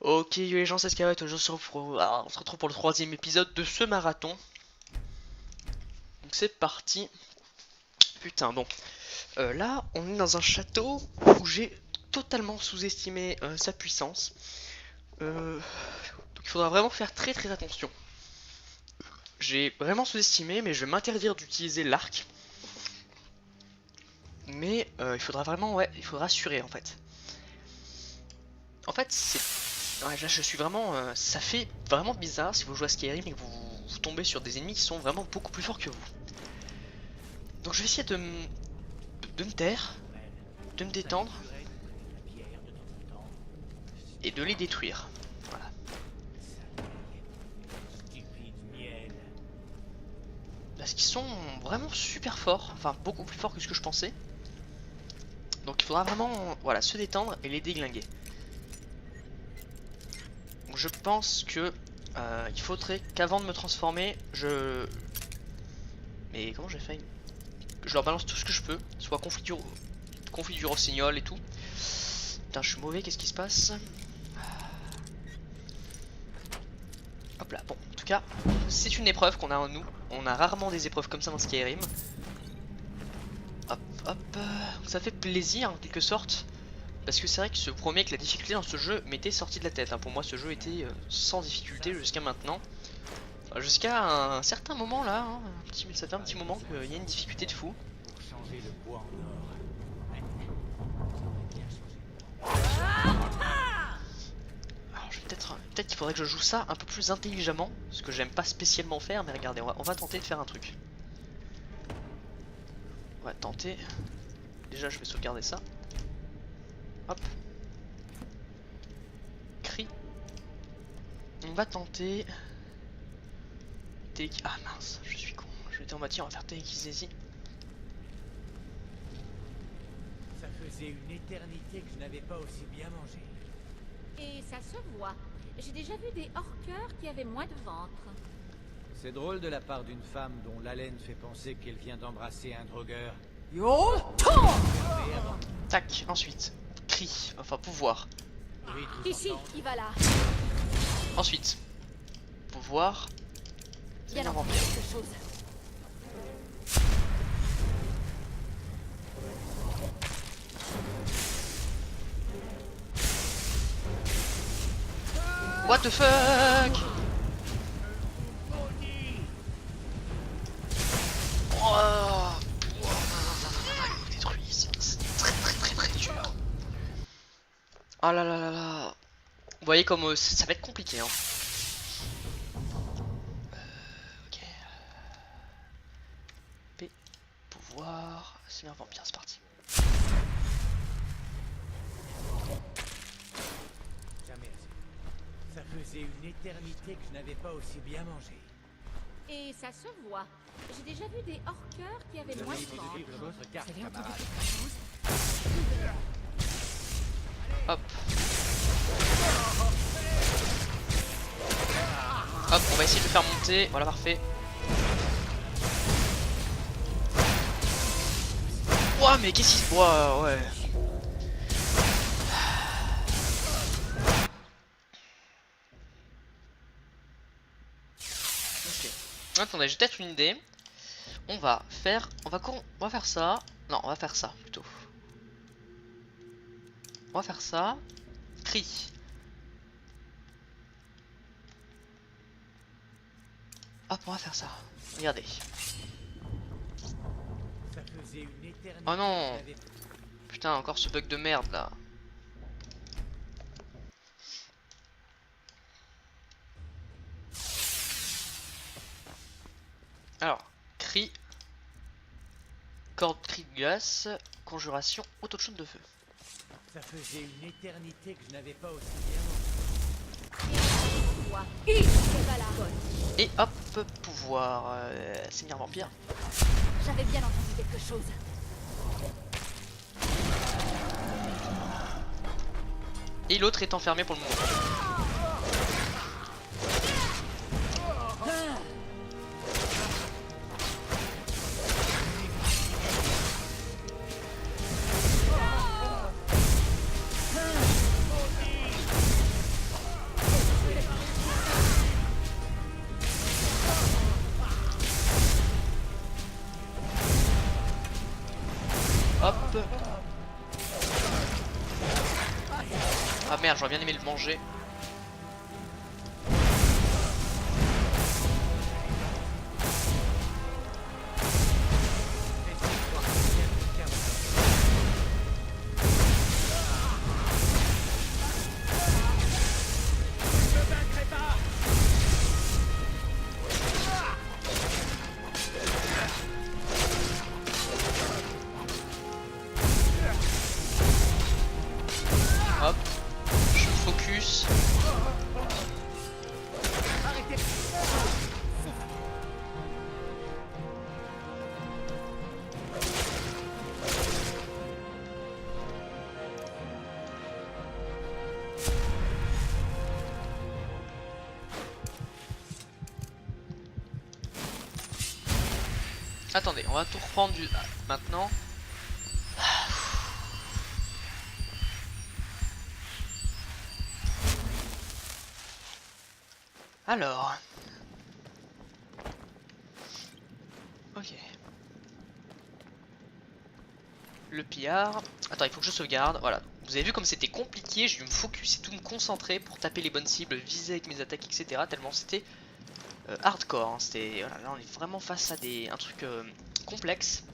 Ok les gens, c'est Scarlett, on se retrouve pour le troisième épisode de ce marathon. Donc c'est parti. Putain bon, là on est dans un château où j'ai totalement sous-estimé sa puissance. Donc il faudra vraiment faire très attention. J'ai vraiment sous-estimé, mais je vais m'interdire d'utiliser l'arc. Mais il faudra vraiment, ouais, il faudra assurer en fait. En fait c'est... Ouais, là je suis vraiment... ça fait vraiment bizarre si vous jouez à Skyrim et que vous tombez sur des ennemis qui sont vraiment beaucoup plus forts que vous. Donc je vais essayer de me taire, de me détendre et de les détruire. Voilà. Parce qu'ils sont vraiment super forts, enfin beaucoup plus forts que ce que je pensais. Donc il faudra vraiment, voilà, se détendre et les déglinguer. Donc je pense que il faudrait qu'avant de me transformer, Mais comment j'ai fait? Je leur balance tout ce que je peux, soit conflit du rossignol et tout. Putain, je suis mauvais, qu'est-ce qui se passe? Hop là, bon, en tout cas, c'est une épreuve qu'on a en nous. On a rarement des épreuves comme ça dans Skyrim. Hop, hop, ça fait plaisir en quelque sorte. Parce que c'est vrai que ce promet que la difficulté dans ce jeu m'était sortie de la tête. Pour moi, ce jeu était sans difficulté jusqu'à maintenant. Enfin, jusqu'à un certain moment là, hein, ça fait un petit moment qu'il y a une difficulté de fou. Alors, peut-être qu'il faudrait que je joue ça un peu plus intelligemment, ce que j'aime pas spécialement faire, mais regardez, on va tenter de faire un truc. On va tenter. Déjà, je vais sauvegarder ça. Hop. Cri. On va tenter. Ah mince, je suis con. Je m'étais en matière, on va faire télékinésie. Ça faisait une éternité que je n'avais pas aussi bien mangé. Et ça se voit. J'ai déjà vu des hors-cœurs qui avaient moins de ventre. C'est drôle de la part d'une femme dont l'haleine fait penser qu'elle vient d'embrasser un drogueur. Yo Tac, ensuite. Cri, enfin pouvoir. Ici, il va là. Ensuite. Pouvoir. Il y a entendu quelque chose. What the fuck? Oh, détruit, c'est très dur. Oh là là là là. Vous voyez comme ça va être compliqué hein. Ok. P. Pouvoir. C'est un vampire, c'est parti. Jamais assez. Ça faisait une éternité que je n'avais pas aussi bien mangé. Et ça se voit. J'ai déjà vu des hors-cœurs qui avaient moins de ventre. Votre carte, Vous avez entendu camarade. quelque chose? Hop. Hop, on va essayer de le faire monter. Voilà, parfait. Ouah, mais qu'est-ce qu'il se voit? Ouais. Ok. Attendez, j'ai peut-être une idée. On va faire ça. Non, on va faire ça plutôt. On va faire ça. Cri. Hop, on va faire ça. Regardez. Ça faisait une éternité Oh non. que je n'avais- Putain, encore ce bug de merde là. Alors, cri. Corde cri de glace. Conjuration, auto de chaude de feu. Ça faisait une éternité que je n'avais pas aussi bien mangé. Il va là. Et hop, pouvoir. Seigneur vampire. J'avais bien entendu quelque chose. Et l'autre est enfermé pour le moment. merde, j'aurais bien aimé le manger. Hop, je focus. Attendez, on va tout reprendre maintenant. Alors. Ok. Le pillard. Attends, il faut que je sauvegarde. Voilà. Vous avez vu comme c'était compliqué. J'ai dû me focus et tout me concentrer pour taper les bonnes cibles, viser avec mes attaques, etc. Tellement c'était hardcore. Hein. C'était. Voilà, là on est vraiment face à un truc complexe.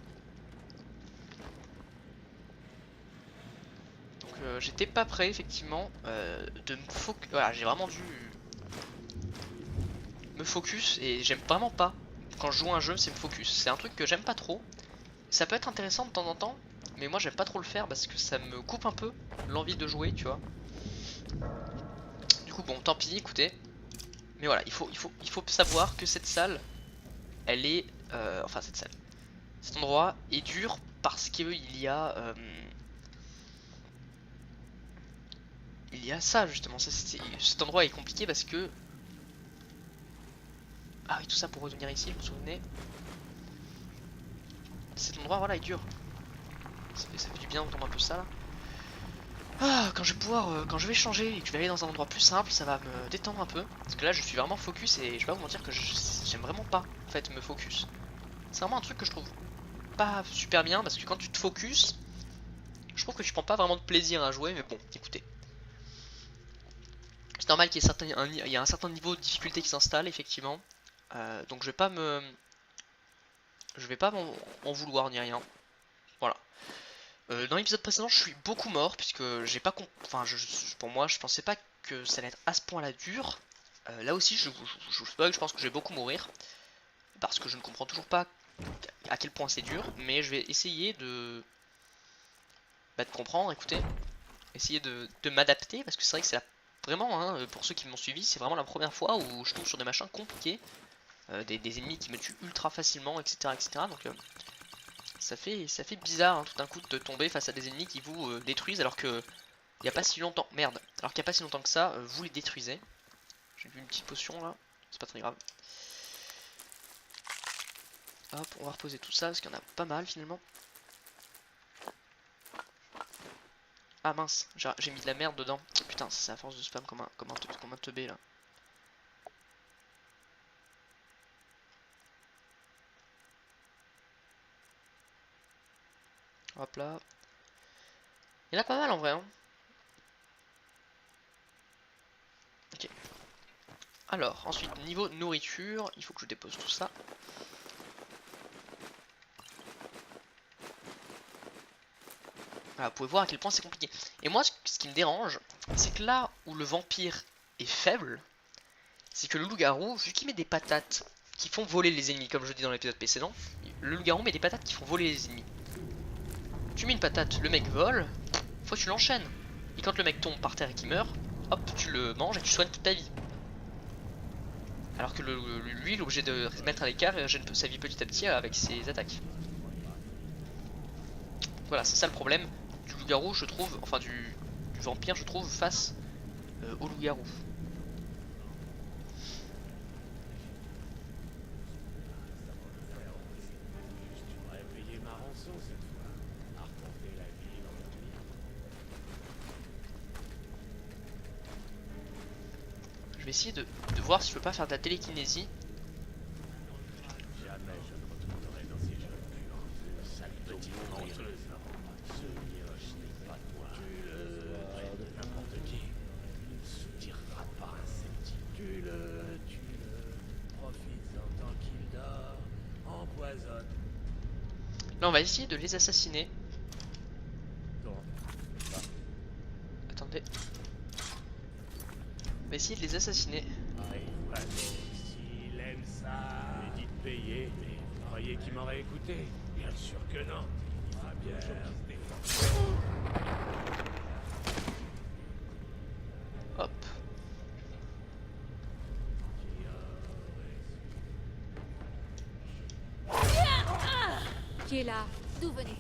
Donc j'étais pas prêt effectivement de me focus. Voilà, j'ai vraiment dû me focus et j'aime vraiment pas quand je joue un jeu, c'est me focus. C'est un truc que j'aime pas trop. Ça peut être intéressant de temps en temps, mais moi j'aime pas trop le faire parce que ça me coupe un peu l'envie de jouer, tu vois. Du coup bon, tant pis, écoutez. Mais voilà, il faut savoir que cette salle, elle est, enfin cette salle, cet endroit est dur parce qu'il y a, ça justement. Cet endroit est compliqué parce que, ah oui, tout ça pour revenir ici, vous vous souvenez. Cet endroit, voilà, est dur. Ça fait du bien d'entendre un peu ça là. Ah, quand je vais pouvoir, quand je vais changer et que je vais aller dans un endroit plus simple, ça va me détendre un peu. Parce que là, je suis vraiment focus et je vais pas vous mentir que j'aime vraiment pas, en fait, me focus. C'est vraiment un truc que je trouve pas super bien parce que quand tu te focus, je trouve que tu prends pas vraiment de plaisir à jouer, mais bon, écoutez. C'est normal qu'il y ait un certain niveau de difficulté qui s'installe, effectivement. Donc je vais pas m'en vouloir ni rien. Voilà. Dans l'épisode précédent, je suis beaucoup mort puisque j'ai pas enfin, pour moi, je pensais pas que ça allait être à ce point-là dur. Là aussi, je pense que je vais beaucoup mourir parce que je ne comprends toujours pas à quel point c'est dur, mais je vais essayer de comprendre. Écoutez, essayer de m'adapter parce que c'est vrai que c'est vraiment, hein, pour ceux qui m'ont suivi, c'est vraiment la première fois où je tombe sur des machins compliqués, des ennemis qui me tuent ultra facilement, etc., etc. Donc ça fait bizarre hein, tout d'un coup de tomber face à des ennemis qui vous détruisent alors que il n'y a pas si longtemps. Merde, alors qu'il n'y a pas si longtemps que ça, vous les détruisez. J'ai vu une petite potion là, c'est pas très grave. Hop, on va reposer tout ça parce qu'il y en a pas mal finalement. Ah mince, j'ai mis de la merde dedans. Putain, c'est à force de spam comme un teubé là. Hop là. Il y en a pas mal en vrai. Hein. Ok. Alors, ensuite, niveau nourriture, il faut que je dépose tout ça. Voilà, vous pouvez voir à quel point c'est compliqué. Et moi, ce qui me dérange, c'est que là où le vampire est faible, c'est que le loup-garou, vu qu'il met des patates qui font voler les ennemis, comme je dis dans l'épisode précédent, le loup-garou met des patates qui font voler les ennemis. Tu mets une patate, le mec vole, faut que tu l'enchaînes. Et quand le mec tombe par terre et qu'il meurt, hop, tu le manges et tu soignes toute ta vie. Alors que lui, il est obligé de se mettre à l'écart et régénérer sa vie petit à petit avec ses attaques. Voilà, c'est ça le problème du loup-garou, je trouve, enfin du vampire, je trouve, face au loup-garou. Je vais essayer de voir si je peux pas faire de la télékinésie. Là on va essayer de les assassiner. Attendez. On va essayer de les assassiner. S'il aime ça, il dit de payer. Mais vous croyez qu'il m'aurait écouté? Bien sûr que non. Il fera bien qu'il se défende. Hop. Qui est là? D'où venez-vous?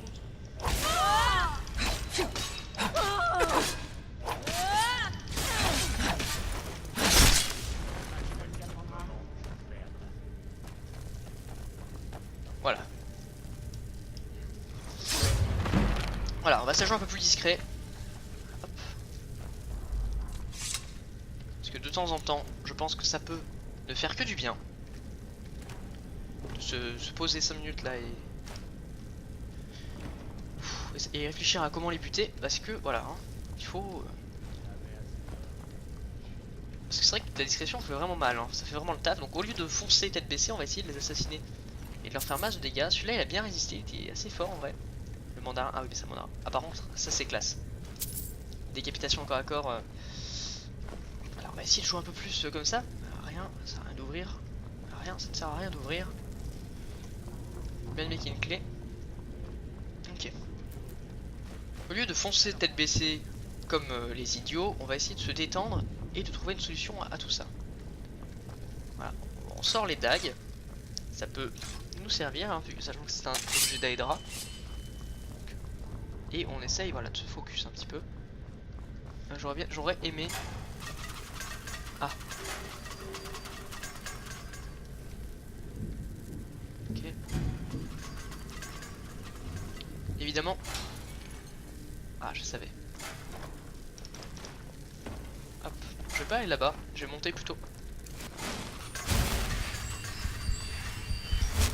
Voilà. Voilà, on va se jouer un peu plus discret. Hop. Parce que de temps en temps, je pense que ça peut ne faire que du bien. De se poser 5 minutes là et réfléchir à comment les buter. Parce que voilà, hein, il faut... Parce que c'est vrai que la discrétion fait vraiment mal, hein, ça fait vraiment le taf. Donc au lieu de foncer tête baissée, on va essayer de les assassiner et de leur faire masse de dégâts. Celui-là il a bien résisté, il était assez fort en vrai. Le mandarin, ah oui mais c'est un mandarin. Ah par contre, ça c'est classe. Décapitation corps à corps. Alors on va essayer de jouer un peu plus comme ça. Rien, ça sert à rien d'ouvrir. Rien, ça ne sert à rien d'ouvrir. Bien aimé qu'il y ait une clé. Ok. Au lieu de foncer tête baissée comme les idiots, on va essayer de se détendre et de trouver une solution à tout ça. Voilà, on sort les dagues. Ça peut nous servir, hein, vu que sachant que c'est un objet d'Aedra. Et on essaye voilà, de se focus un petit peu. J'aurais aimé... Ah. Ok. Évidemment. Ah, je savais. Hop. Je vais pas aller là-bas, je vais monter plutôt.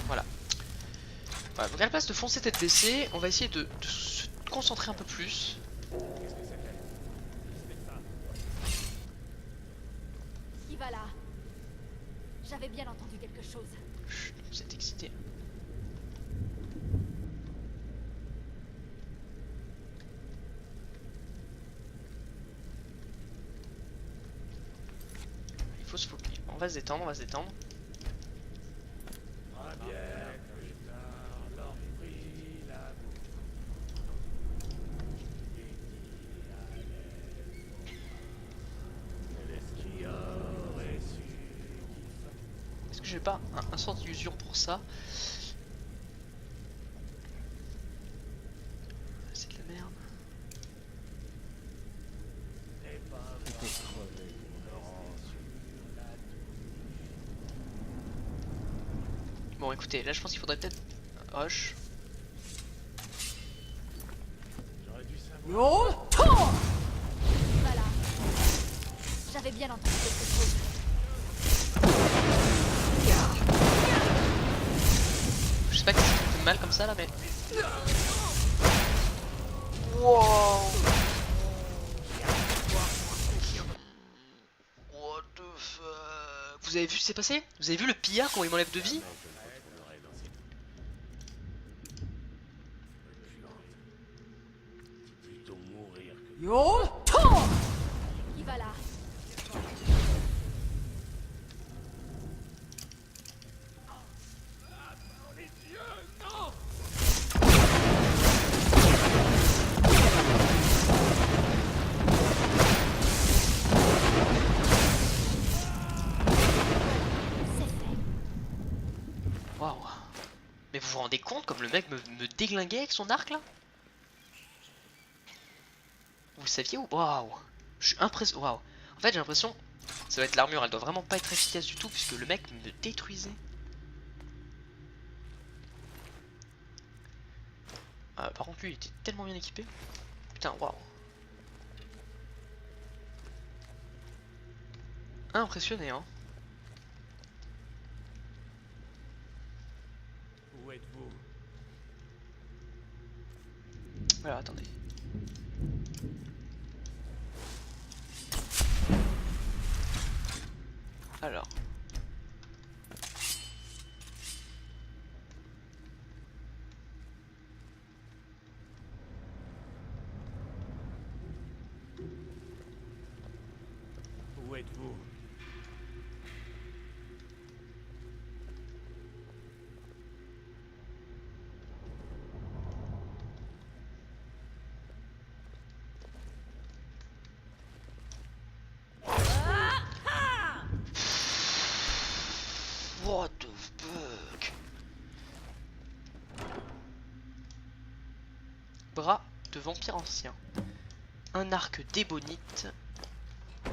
Voilà. Voilà, donc à la place de foncer tête baissée, on va essayer de se concentrer un peu plus. Qui va là? J'avais bien entendu quelque chose. Chut, vous êtes excité. Il faut se focus. On va se détendre, on va se détendre. Est-ce que j'ai pas un sort d'illusion pour ça? C'est de la merde. Bon écoutez, là je pense qu'il faudrait peut-être rush. Qui va là? J'avais bien entendu quelque chose. Je sais pas qu'est-ce qui me fait mal comme ça là mais... Wow. What the fuck? Vous avez vu ce qui s'est passé? Vous avez vu le pillard quand il m'enlève de vie? Qui va là? Waouh. Mais vous vous rendez compte comme le mec me déglinguait avec son arc là? Vous le saviez ou... Waouh. Je suis impressionné. Waouh. En fait j'ai l'impression... Ça va être l'armure, elle doit vraiment pas être efficace du tout puisque le mec me détruisait. Ah, par contre lui il était tellement bien équipé. Putain waouh. Impressionné hein. Où êtes-vous? Alors attendez. Alors. What the fuck? Bras de vampire ancien. Un arc d'ébonite. What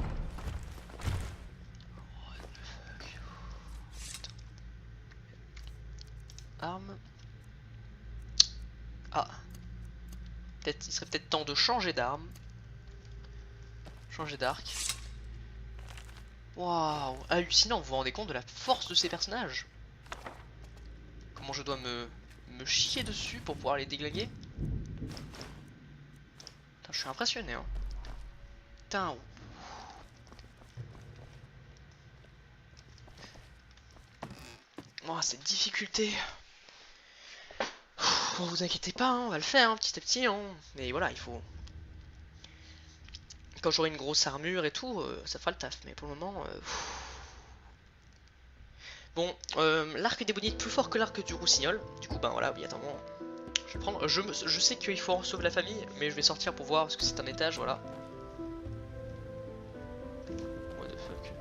the fuck? Putain. Arme. Ah. Il serait peut-être temps de changer d'arme. Changer d'arc. Waouh, hallucinant, vous vous rendez compte de la force de ces personnages? Comment je dois me chier dessus pour pouvoir les déglinguer? Putain, je suis impressionné, hein. Putain. Oh, cette difficulté. Bon, vous inquiétez pas, hein, on va le faire hein, petit à petit. Hein. Mais voilà, il faut... Quand j'aurai une grosse armure et tout, ça fera le taf. Mais pour le moment... Bon, l'arc d'ébonite plus fort que l'arc du rossignol. Du coup, ben voilà, oui, attends, je vais prendre. Je sais qu'il faut sauver la famille, mais je vais sortir pour voir parce que c'est un étage, voilà. What the fuck.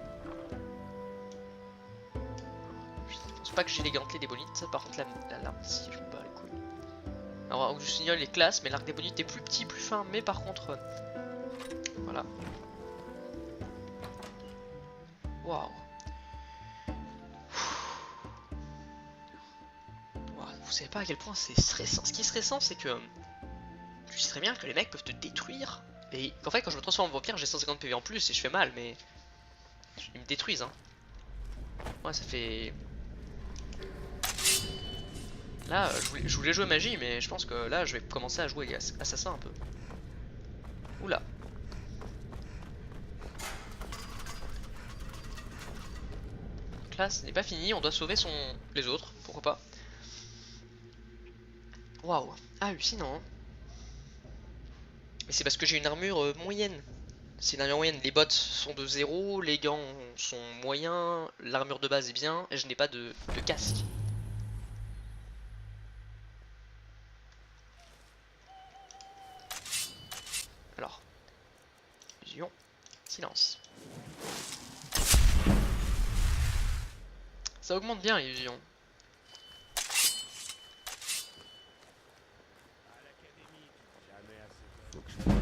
Je pense pas que j'ai les gantelets d'ébonite. Par contre, la lame, si je me bats les couilles. Alors, l'arc du rossignol est classe, mais l'arc d'ébonite est plus petit, plus fin. Mais par contre, voilà. Waouh. Vous savez pas à quel point c'est stressant. Ce qui est stressant, c'est que tu sais très bien que les mecs peuvent te détruire. Et en fait, quand je me transforme en vampire, j'ai 150 PV en plus et je fais mal, mais ils me détruisent. Hein. Ouais, ça fait. Là, je voulais jouer magie, mais je pense que là, je vais commencer à jouer assassin un peu. Oula. Donc là, ce n'est pas fini. On doit sauver les autres. Pourquoi pas. Waouh, hallucinant. Hein. Mais c'est parce que j'ai une armure moyenne. C'est une armure moyenne. Les bottes sont de 0, les gants sont moyens, l'armure de base est bien, et je n'ai pas de casque. Alors, illusion, silence. Ça augmente bien l'illusion.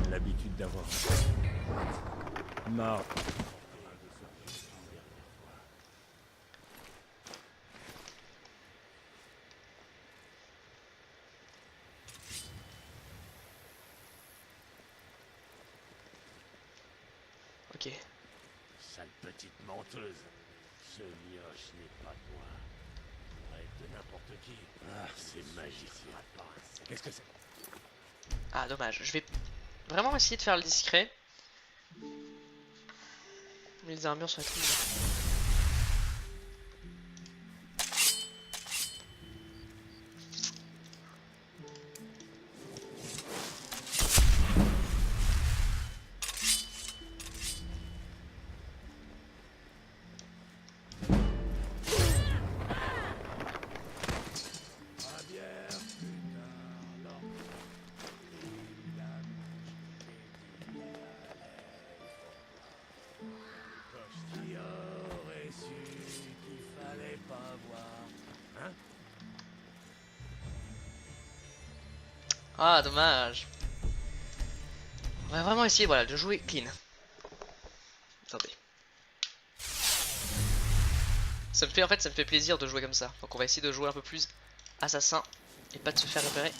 L'habitude d'avoir marre. Ok. Sale petite menteuse. Ce mioche n'est pas de moi. Rêve de n'importe qui. Ah, c'est magicien. Qu'est-ce que c'est? Ah, dommage. Je vais vraiment essayer de faire le discret. Mais les armures sont très bien. Ah, dommage. On va vraiment essayer, voilà, de jouer clean. Attendez. Ça me fait, en fait, ça me fait plaisir de jouer comme ça. Donc on va essayer de jouer un peu plus assassin et pas de se faire repérer.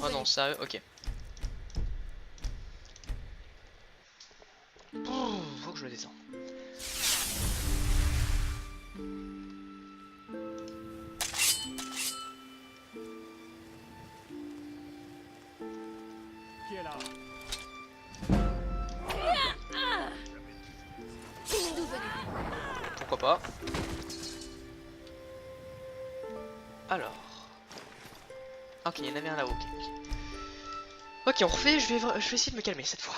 Oh non, sérieux, ok. Faut que je le descende. Qui est là? Pourquoi pas. Alors. Ok, il y en avait un là-haut. Ok, on refait, je vais essayer de me calmer cette fois.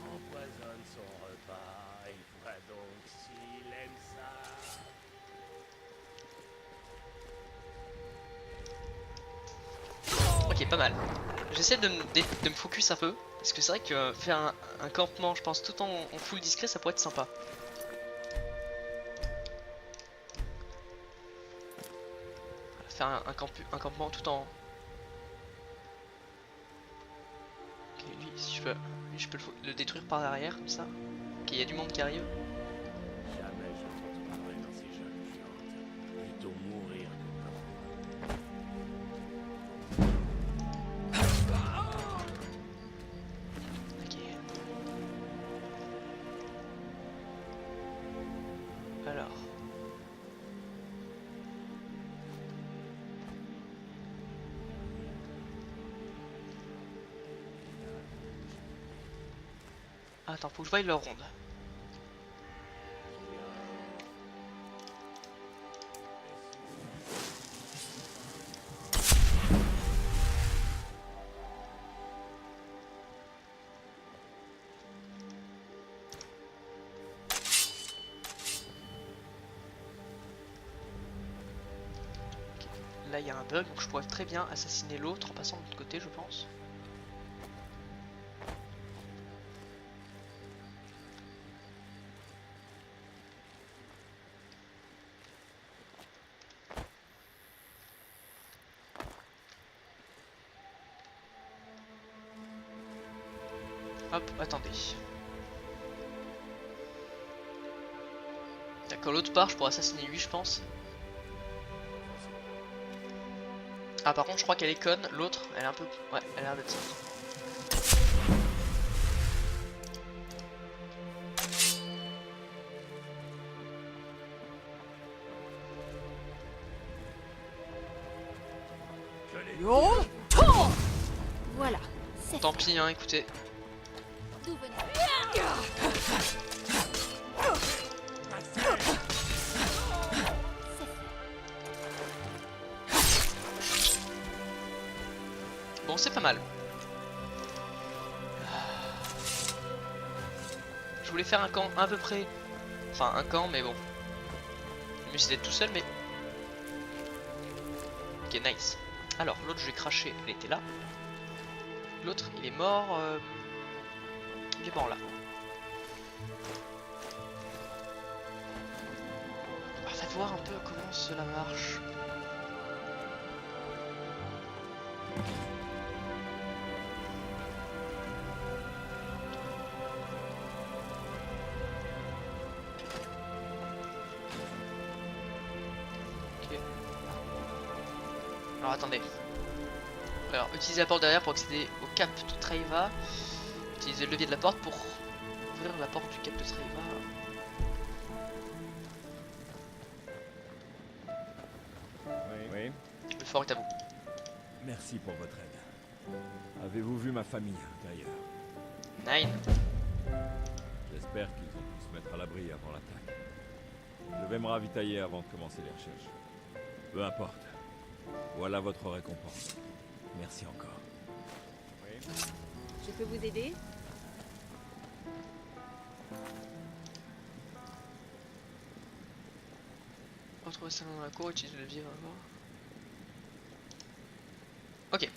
Empoisonne son repas, et vois donc s'il aime ça. Ok, pas mal. J'essaie de me focus un peu. Parce que c'est vrai que faire un campement, je pense, tout en full discret, ça pourrait être sympa. Faire un campement tout en... Ok, lui, si je peux le détruire par derrière, comme ça. Ok, il y a du monde qui arrive. Jamais je ne retournerai dans ces jeunes puantes. Plutôt mourir que Ok. Alors. Attends, faut que je voie leur ronde. Là il y a un bug, donc je pourrais très bien assassiner l'autre en passant de l'autre côté, je pense. Hop, attendez. D'accord, l'autre part, je pourrais assassiner lui, je pense. Ah, par contre, je crois qu'elle est conne. L'autre, elle est un peu... Ouais, elle a l'air d'être ça. Voilà. C'est Tant pis, hein, écoutez. d'où venez. Bon, c'est pas mal. Je voulais faire un camp à peu près... Enfin, un camp, mais bon. Mais c'était tout seul, mais... Ok, nice. Alors, l'autre, je vais cracher. Elle était là. L'autre, il est mort... Il est mort là. On va voir un peu comment cela marche. Ok. Alors attendez. Alors, utilisez la porte derrière pour accéder au cap de Treva. Utilisez le levier de la porte pour ouvrir la porte du cap de Treva. Oui. Le fort est à vous. Merci pour votre aide. Avez-vous vu ma famille d'ailleurs? Nine. J'espère qu'ils ont pu se mettre à l'abri avant l'attaque. Je vais me ravitailler avant de commencer les recherches. Peu importe. Voilà votre récompense. Merci encore. Je peux vous aider? Retrouver ça dans la cour, utiliser le levier, on va voir. Ok.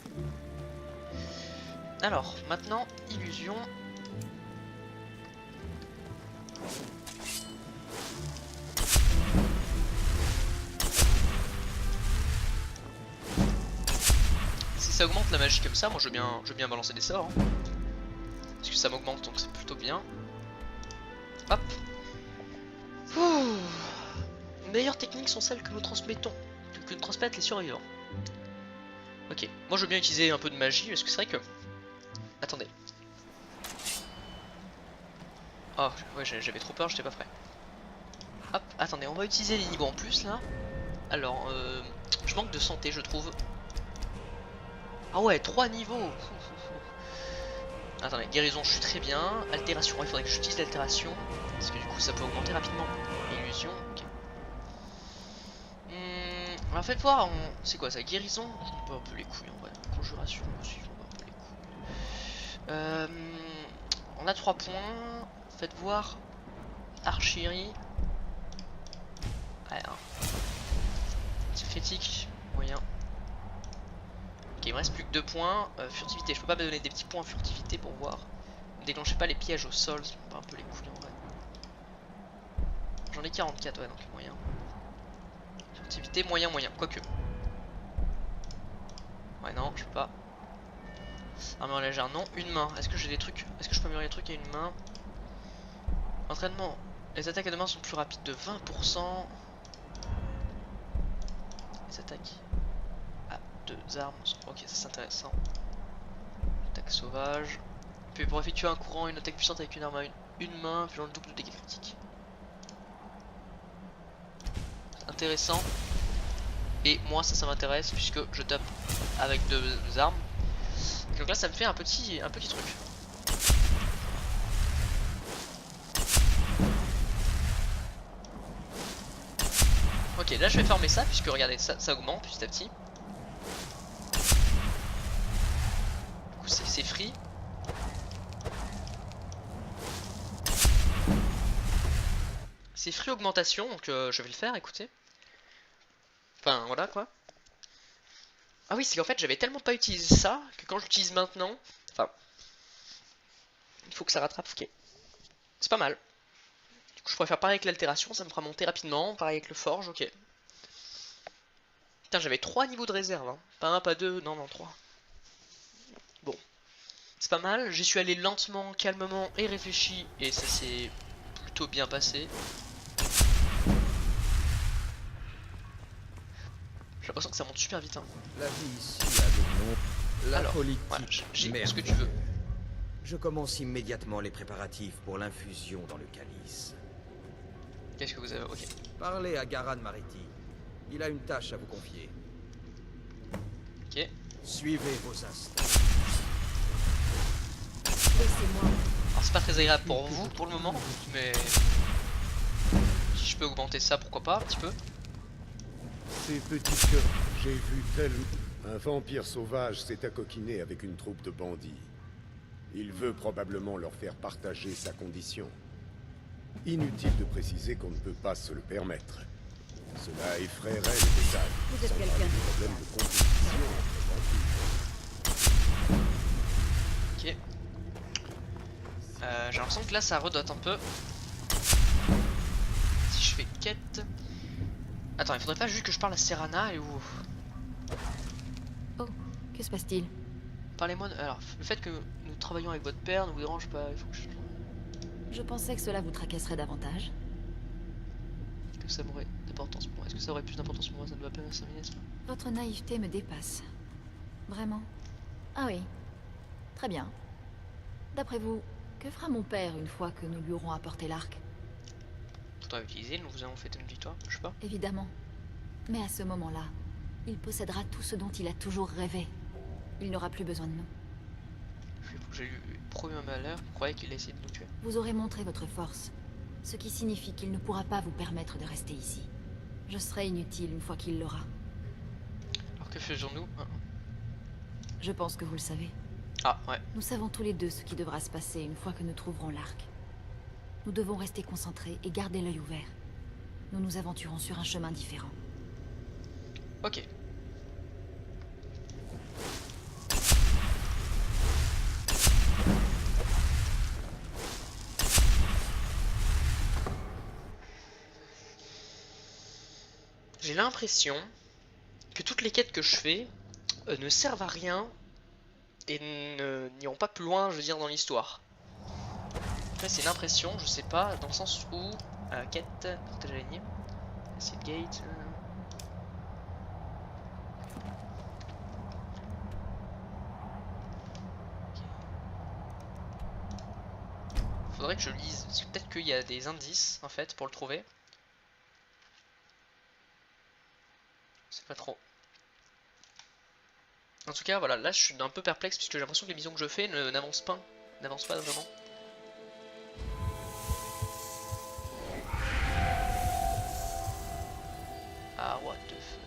Alors, maintenant, illusion. Si ça augmente la magie comme ça, moi je veux bien balancer des sorts. Hein. Parce que ça m'augmente, donc c'est plutôt bien. Hop. Ouh. Les meilleures techniques sont celles que nous transmettons, que nous transmettent les survivants. Ok, moi je veux bien utiliser un peu de magie, parce que c'est vrai que... Attendez. Oh, ouais, j'avais trop peur, j'étais pas prêt. Hop, attendez, on va utiliser les niveaux en plus, là. Alors, je manque de santé, je trouve. Ah ouais, 3 niveaux. Attendez, guérison, je suis très bien. Altération, il faudrait que j'utilise l'altération. Parce que du coup, ça peut augmenter rapidement. Illusion, ok. Alors faites voir, c'est quoi ça, guérison? Je m'en bats un peu les couilles en vrai. Conjuration aussi, je m'en bats un peu les couilles. On a 3 points. Faites voir. Archerie. Ouais, hein. C'est critique, moyen. Ok, il me reste plus que 2 points. Furtivité, je peux pas me donner des petits points furtivité pour voir. Ne déclenchez pas les pièges au sol, je m'en bats un peu les couilles en vrai. J'en ai 44, ouais, donc moyen. Furtivité, moyen, quoique. Ouais, non, je peux pas. Armure légère, non. Une main, est-ce que j'ai des trucs? Est-ce que je peux améliorer les trucs à une main? Entraînement. Les attaques à deux mains sont plus rapides de 20%. Les attaques à deux armes sont... Ok, ça c'est intéressant. Attaque sauvage. Puis pour effectuer un courant, une attaque puissante avec une arme à une main, puis le double de dégâts critiques. Intéressant. Et moi ça m'intéresse puisque je tape avec deux armes. Donc là ça me fait un petit truc. Ok, là je vais fermer ça puisque regardez ça augmente petit à petit. Du coup c'est free. C'est free augmentation, donc je vais le faire, écoutez. Enfin voilà quoi. Ah oui, c'est qu'en fait j'avais tellement pas utilisé ça que quand j'utilise maintenant, enfin, il faut que ça rattrape, ok. C'est pas mal. Du coup je pourrais faire pareil avec l'altération, ça me fera monter rapidement, pareil avec le forge, ok. Putain, j'avais 3 niveaux de réserve, hein. Pas 1, pas 2, non, 3. Bon. C'est pas mal, j'y suis allé lentement, calmement et réfléchi, et ça s'est plutôt bien passé. J'ai l'impression que ça monte super vite, hein. La vie ici a des noms. La politique. Voilà, j'ai merde. ce que tu veux. Je commence immédiatement les préparatifs pour l'infusion dans le calice. Qu'est-ce que vous avez? Ok. Parlez à Garan Mariti. Il a une tâche à vous confier. Ok. Suivez vos instants. Laissez-moi. Alors c'est pas très agréable pour vous pour le moment, mais si je peux augmenter ça, pourquoi pas un petit peu. Ces petits cœurs, j'ai vu tellement... Un vampire sauvage s'est accoquiné avec une troupe de bandits. Il veut probablement leur faire partager sa condition. Inutile de préciser qu'on ne peut pas se le permettre. Cela effraierait les détails. Vous êtes sans quelqu'un parler de des problèmes de compétition entre vampires. Ok. J'ai l'impression que là ça redote un peu. Si je fais quête... Attends, il faudrait pas juste que je parle à Serana et où... Oh, que se passe-t-il? Parlez-moi de... Alors, le fait que nous travaillons avec votre père ne vous dérange pas, il faut que Je pensais que cela vous tracasserait davantage. que ça m'aurait d'importance pour moi. Est-ce que ça aurait plus d'importance pour moi? Ça ne doit pas s'inviter, ça. Votre naïveté me dépasse. Vraiment? Ah oui. Très bien. D'après vous, que fera mon père une fois que nous lui aurons apporté l'arc? Tout à utiliser, nous vous avons fait une victoire, je sais pas. Évidemment. Mais à ce moment-là, il possédera tout ce dont il a toujours rêvé. Il n'aura plus besoin de nous. J'ai eu promis un malheur, vous croyez qu'il a essayé de nous tuer? Vous aurez montré votre force, ce qui signifie qu'il ne pourra pas vous permettre de rester ici. Je serai inutile une fois qu'il l'aura. Alors que faisons-nous? Je pense que vous le savez. Ah, ouais. Nous savons tous les deux ce qui devra se passer une fois que nous trouverons l'arc. Nous devons rester concentrés et garder l'œil ouvert. Nous nous aventurons sur un chemin différent. Ok. J'ai l'impression que toutes les quêtes que je fais ne servent à rien et n'iront pas plus loin, je veux dire, dans l'histoire. Après, c'est une impression, je sais pas, dans le sens où quête, protège la lignée, acid gate. Faudrait que je lise, parce que peut-être qu'il y a des indices en fait pour le trouver. C'est pas trop. En tout cas, voilà, là je suis un peu perplexe puisque j'ai l'impression que les missions que je fais n'avancent pas vraiment. Ah, what the fuck.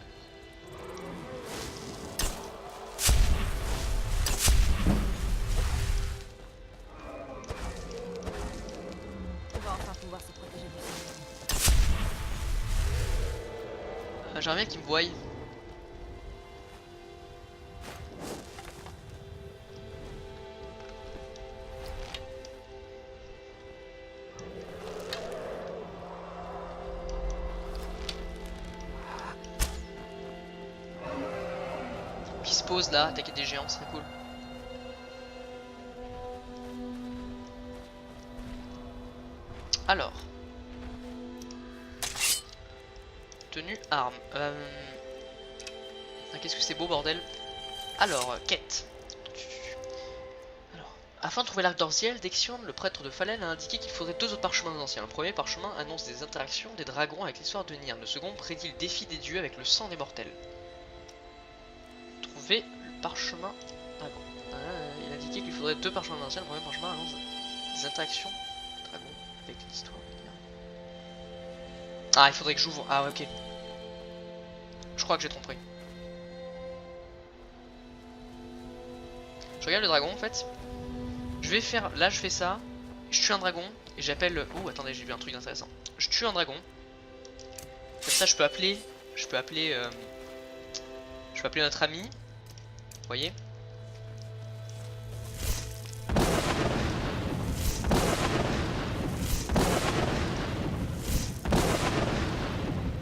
On va enfin pouvoir se protéger du soleil. J'aimerais bien qu'ils me voient. Qui se pose là, attaquer des géants, c'est cool. Alors. Tenue, arme. Ah, qu'est-ce que c'est beau, bordel. Alors, quête. Alors, afin de trouver l'arc d'Orziel, Dexion, le prêtre de Fallen, a indiqué qu'il faudrait 2 autres parchemins anciens. Le premier parchemin annonce des interactions des dragons avec l'histoire de Nirn. Le second prédit le défi des dieux avec le sang des mortels. Trouver le parchemin dragon. Il a indiqué qu'il faudrait 2 parchemins anciens. Le premier parchemin annonce des interactions des dragons avec l'histoire de Nirn. Ah, il faudrait que j'ouvre. Ah, ouais, ok. Je crois que j'ai trompé. Je regarde le dragon en fait. Je vais faire. Là, je fais ça. Je tue un dragon. Et j'appelle. Oh, attendez, j'ai vu un truc intéressant. Je tue un dragon. Comme ça, je peux appeler. Je peux appeler notre ami. Vous voyez?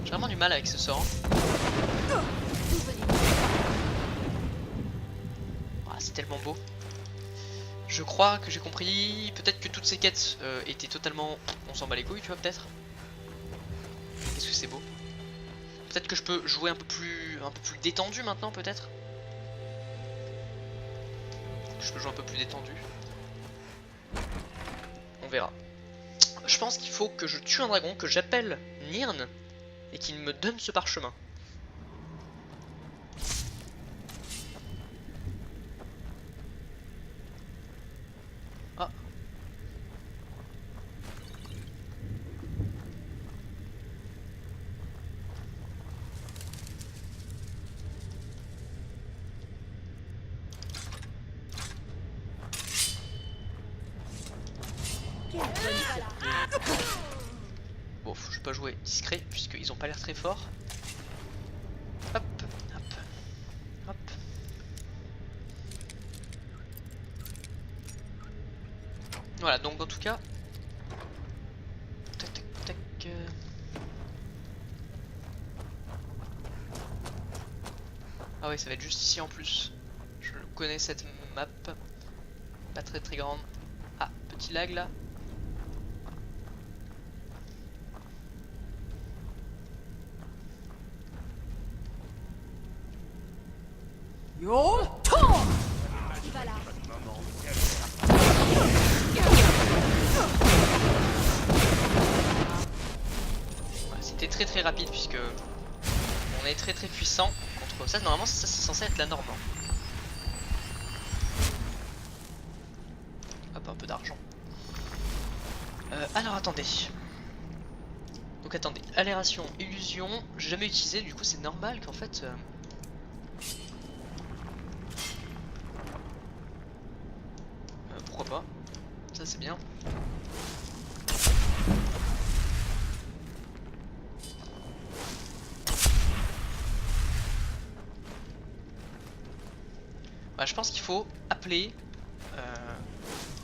J'ai vraiment du mal avec ce sort. Ah, c'est tellement beau. Je crois que j'ai compris. Peut-être que toutes ces quêtes étaient totalement... On s'en bat les couilles, tu vois, peut-être. Qu'est-ce que c'est beau. Peut-être que je peux jouer un peu plus détendu maintenant, peut-être. Je peux jouer un peu plus détendu. On verra. Je pense qu'il faut que je tue un dragon, que j'appelle Nirn, et qu'il me donne ce parchemin. Ah. Bon, je vais pas jouer discret puisqu'ils ont pas l'air très forts. Hop, hop, hop. Voilà, donc en tout cas. Tac, tac, tac. Ah ouais, ça va être juste ici en plus. Je connais cette map. Pas très très grande. Ah, petit lag là. Voilà, c'était très très rapide puisque on est très très puissant contre ça. Normalement ça c'est censé être la norme. Hop, un peu d'argent. Alors attendez. Donc attendez, alération, illusion, j'ai jamais utilisé, du coup c'est normal qu'en fait... pourquoi pas, ça c'est bien. Bah, je pense qu'il faut appeler...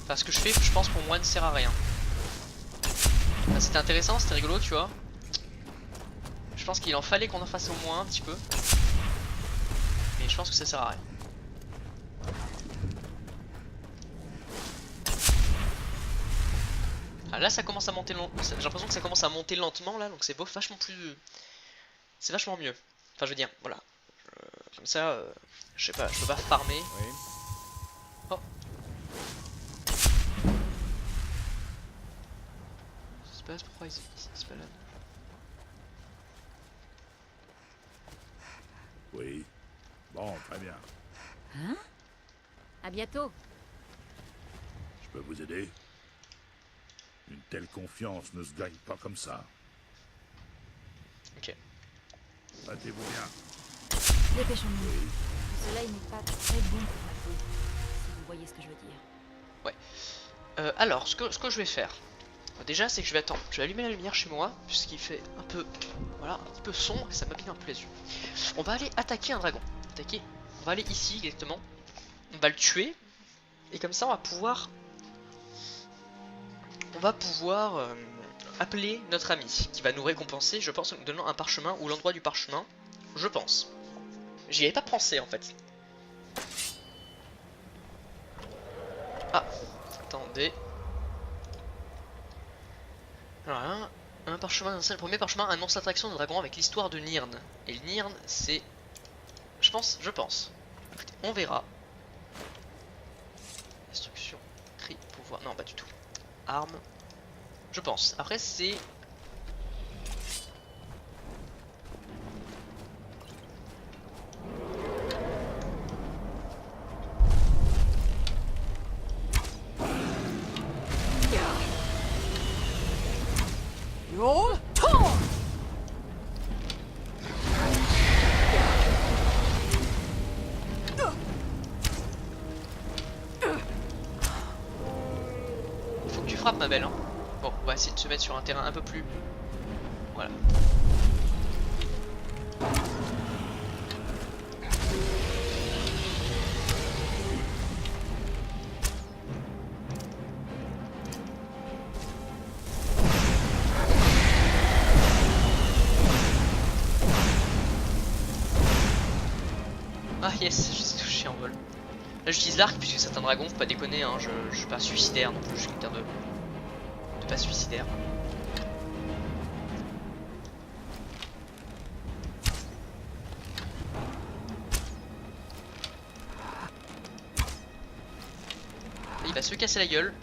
Enfin ce que je fais, je pense pour moi ne sert à rien. Bah, c'était intéressant, c'était rigolo, tu vois. Je pense qu'il en fallait qu'on en fasse au moins un petit peu. Mais je pense que ça sert à rien. Ah, là ça commence à monter j'ai l'impression que ça commence à monter lentement là, donc c'est vachement plus... C'est vachement mieux. Enfin je veux dire, voilà. Comme ça, je sais pas, je peux pas farmer. Oui. Oh. Ça se passe, pourquoi ils se baladent? Oui. Bon, très bien. Hein? À bientôt. Je peux vous aider? Une telle confiance ne se gagne pas comme ça. Ok. Battez-vous bien. Dépêchons-nous. Le soleil n'est pas très bon pour ma peau, si vous voyez ce que je veux dire. Alors, ce que je vais faire, déjà, c'est que je vais attendre. Je vais allumer la lumière chez moi, puisqu'il fait un peu, voilà, un petit peu sombre et ça m'abîme un peu les yeux. On va aller attaquer un dragon. On va aller ici exactement. On va le tuer. Et comme ça, on va pouvoir appeler notre ami, qui va nous récompenser, je pense, en nous donnant un parchemin ou l'endroit du parchemin. Je pense. J'y avais pas pensé en fait. Ah, attendez. Alors, un parchemin, le premier parchemin annonce l'attraction d'un dragon avec l'histoire de Nirn. Et le Nirn, c'est... Je pense. Écoutez, on verra. Instruction, cri, pouvoir... Non, pas du tout. Arme. Je pense. Après, c'est... Faut que tu frappes, ma belle, hein. Bon, on va essayer de se mettre sur un terrain un peu plus... Voilà. Ah yes, je suis touché en vol. Là j'utilise l'arc puisque c'est un dragon, faut pas déconner, hein, je suis pas suicidaire non plus, je suis quelqu'un de pas suicidaire. Il va se casser la gueule.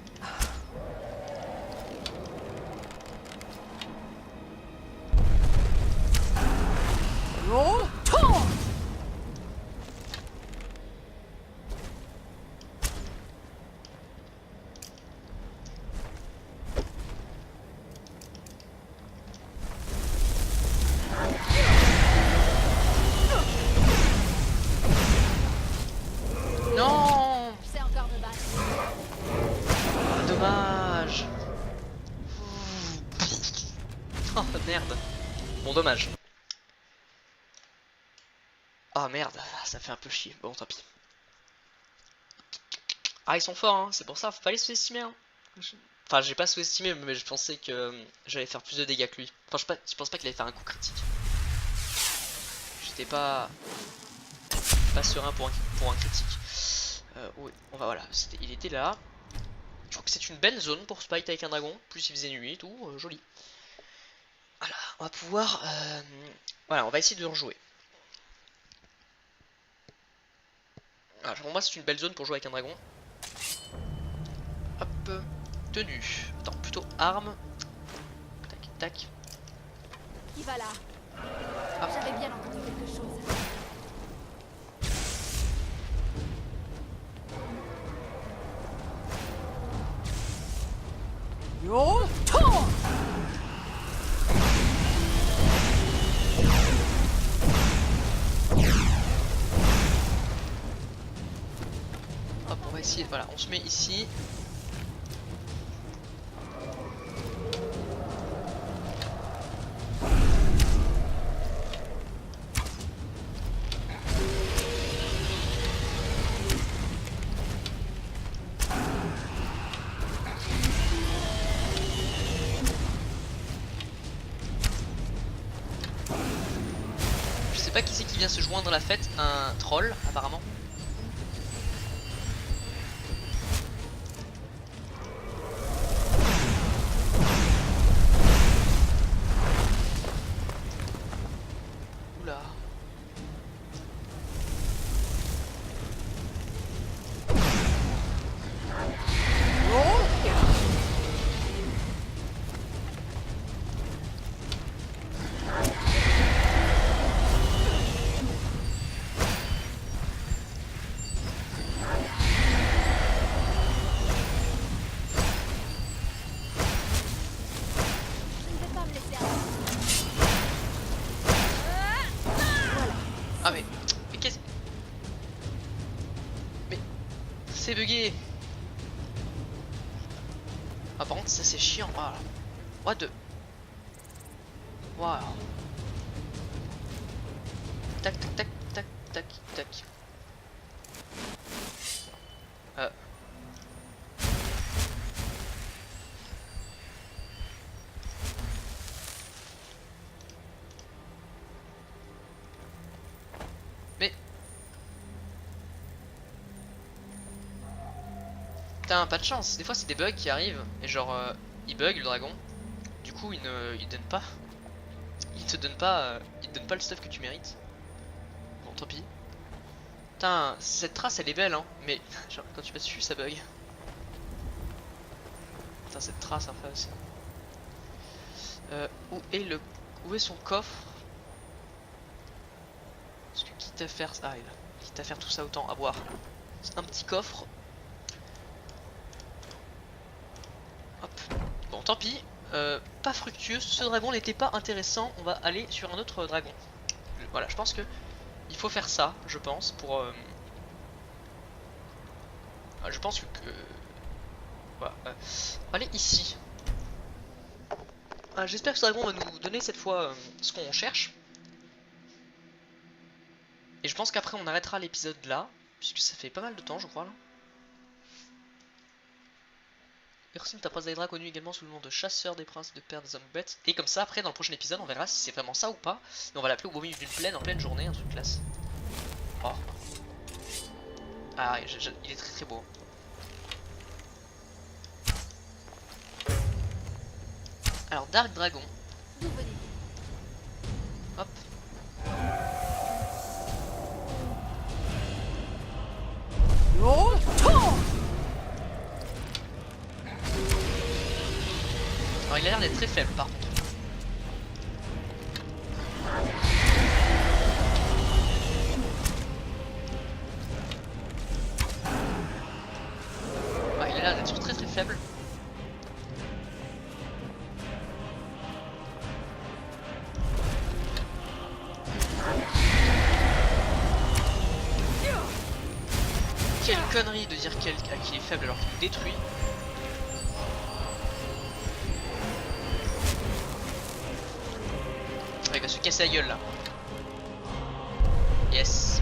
Non, Je sais encore me battre. dommage. Oh merde. Bon, dommage. Ah merde, ça fait un peu chier. Bon, tant pis. Ah, ils sont forts, hein. C'est pour ça, faut pas les sous-estimer. Hein. Enfin, j'ai pas sous-estimé, mais je pensais que j'allais faire plus de dégâts que lui. Enfin, je pense pas qu'il allait faire un coup critique. J'étais pas serein pour un critique. Oui, on va, voilà, il était là. Je crois que c'est une belle zone pour spite avec un dragon. Plus il faisait nuit et tout, joli. Voilà, on va pouvoir... voilà, on va essayer de rejouer. Voilà, pour moi c'est une belle zone pour jouer avec un dragon. Hop, tenue. Attends, plutôt arme. Tac, tac. Qui va là? Ah. J'avais bien entendu quelque chose. Hop, on va essayer, voilà, on se met ici. Je sais pas qui c'est qui vient se joindre à la fête, un troll apparemment. Oula. Ah mais qu'est-ce... Mais c'est bugué. Ah par contre ça c'est chiant. Voilà. What the... Waouh. Tac tac tac tac tac tac. Mais... Putain, pas de chance, des fois c'est des bugs qui arrivent, et genre, il bug le dragon, du coup il donne pas, il te donne pas le stuff que tu mérites. Bon, tant pis. Putain, cette trace elle est belle hein, mais genre, quand tu passes dessus ça bug. Putain, cette trace enfin aussi. Où est son coffre? Parce que quitte à faire... Ah, quitte à faire tout ça, autant avoir un petit coffre. Hop. Bon, tant pis. Pas fructueux. Ce dragon n'était pas intéressant. On va aller sur un autre dragon. Voilà, je pense que il faut faire ça, je pense, pour... je pense que... Voilà. On va aller ici. J'espère que ce dragon va nous donner cette fois ce qu'on cherche. Et je pense qu'après on arrêtera l'épisode là, puisque ça fait pas mal de temps je crois là. Ursine Tapazaedra, connu également sous le nom de chasseur des princes de père des hommes bêtes. Et comme ça après dans le prochain épisode on verra si c'est vraiment ça ou pas. Et on va l'appeler au beau milieu d'une plaine en pleine journée, un truc classe. Oh. Ah il est très très beau. Alors Dark Dragon. Hop. Alors il a l'air d'être très faible par contre. Il a l'air d'être très très faible. Quelle connerie de dire qu'il est faible alors qu'il nous détruit. Il va se casser la gueule là. Yes.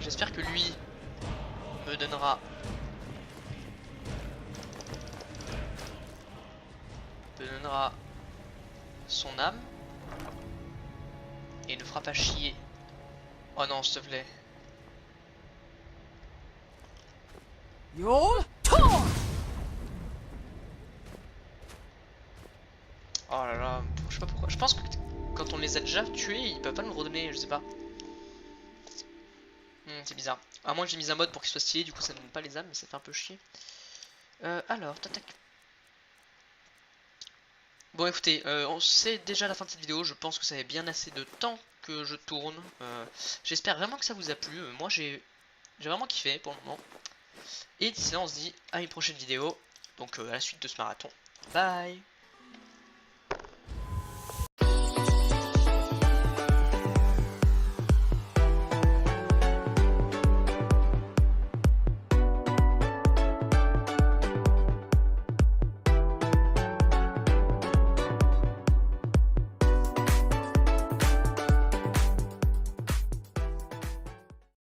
J'espère que lui me donnera son âme et ne fera pas chier. Oh non, s'il te plaît. Oh là là, je sais pas pourquoi. Je pense que quand on les a déjà tués, ils peuvent pas nous redonner, je sais pas. C'est bizarre. À moins que j'ai mis un mode pour qu'il soit stylé, du coup ça ne donne pas les âmes, mais ça fait un peu chier. Alors, tac. Bon écoutez, c'est déjà la fin de cette vidéo, je pense que ça fait bien assez de temps que je tourne. J'espère vraiment que ça vous a plu, moi j'ai vraiment kiffé pour le moment. Et d'ici là on se dit à une prochaine vidéo, donc à la suite de ce marathon. Bye.